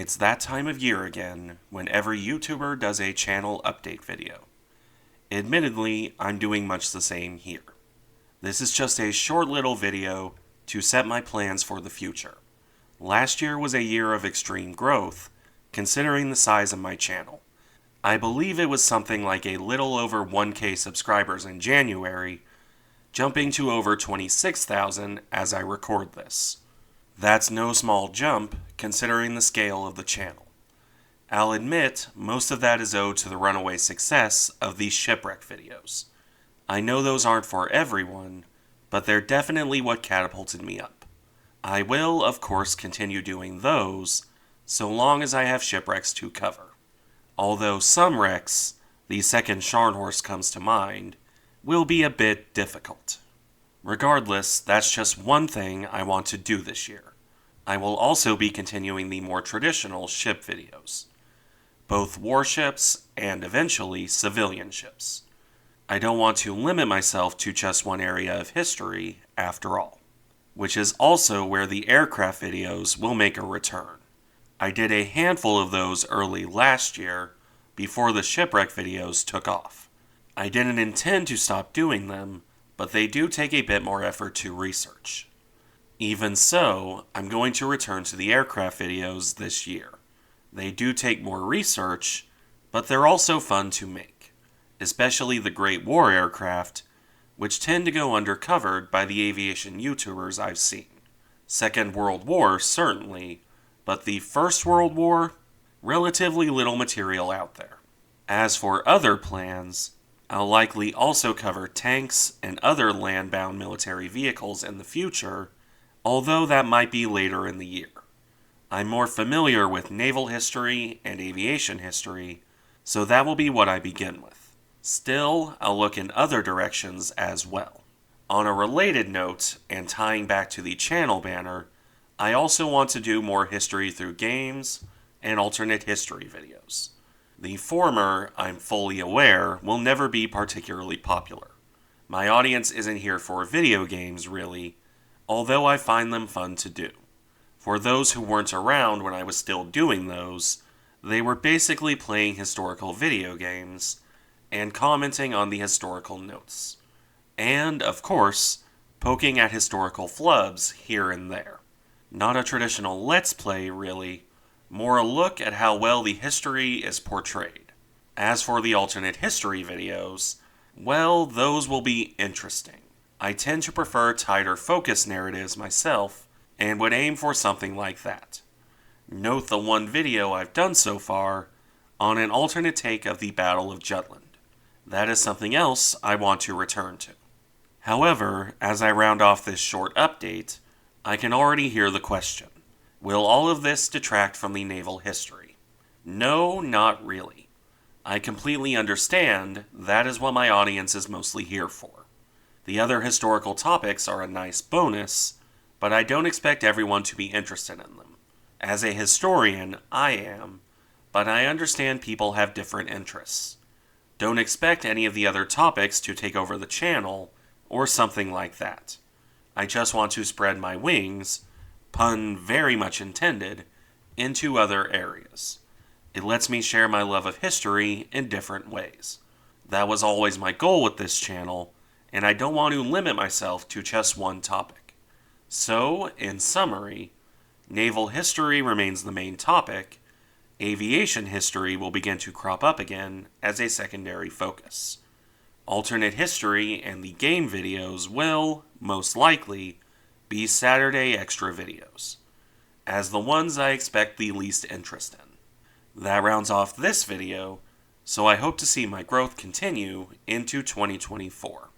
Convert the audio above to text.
It's that time of year again when every YouTuber does a channel update video. Admittedly, I'm doing much the same here. This is just a short little video to set my plans for the future. Last year was a year of extreme growth, considering the size of my channel. I believe it was something like a little over 1K subscribers in January, jumping to over 26,000 as I record this. That's no small jump, considering the scale of the channel. I'll admit, most of that is owed to the runaway success of these shipwreck videos. I know those aren't for everyone, but they're definitely what catapulted me up. I will, of course, continue doing those, so long as I have shipwrecks to cover. Although some wrecks, the second Scharnhorst comes to mind, will be a bit difficult. Regardless, that's just one thing I want to do this year. I will also be continuing the more traditional ship videos, both warships and eventually civilian ships. I don't want to limit myself to just one area of history, after all, which is also where the aircraft videos will make a return. I did a handful of those early last year, before the shipwreck videos took off. I didn't intend to stop doing them, but they do take a bit more effort to research. Even so, I'm going to return to the aircraft videos this year. They do take more research, but they're also fun to make, especially the Great War aircraft, which tend to go undercovered by the aviation YouTubers I've seen. Second World War, certainly, but the First World War, relatively little material out there. As for other plans, I'll likely also cover tanks and other landbound military vehicles in the future, although that might be later in the year. I'm more familiar with naval history and aviation history, so that will be what I begin with. Still, I'll look in other directions as well. On a related note, and tying back to the channel banner, I also want to do more history through games and alternate history videos. The former, I'm fully aware, will never be particularly popular. My audience isn't here for video games, really, although I find them fun to do. For those who weren't around when I was still doing those, they were basically playing historical video games and commenting on the historical notes. And, of course, poking at historical flubs here and there. Not a traditional Let's Play, really, more a look at how well the history is portrayed. As for the alternate history videos, well, those will be interesting. I tend to prefer tighter focus narratives myself, and would aim for something like that. Note the one video I've done so far on an alternate take of the Battle of Jutland. That is something else I want to return to. However, as I round off this short update, I can already hear the question. Will all of this detract from the naval history? No, not really. I completely understand that is what my audience is mostly here for. The other historical topics are a nice bonus, but I don't expect everyone to be interested in them. As a historian, I am, but I understand people have different interests. Don't expect any of the other topics to take over the channel, or something like that. I just want to spread my wings, pun very much intended, into other areas. It lets me share my love of history in different ways. That was always my goal with this channel, and I don't want to limit myself to just one topic. So, in summary, naval history remains the main topic. Aviation history will begin to crop up again as a secondary focus. Alternate history and the game videos will, most likely, be Saturday extra videos, as the ones I expect the least interest in. That rounds off this video, so I hope to see my growth continue into 2024.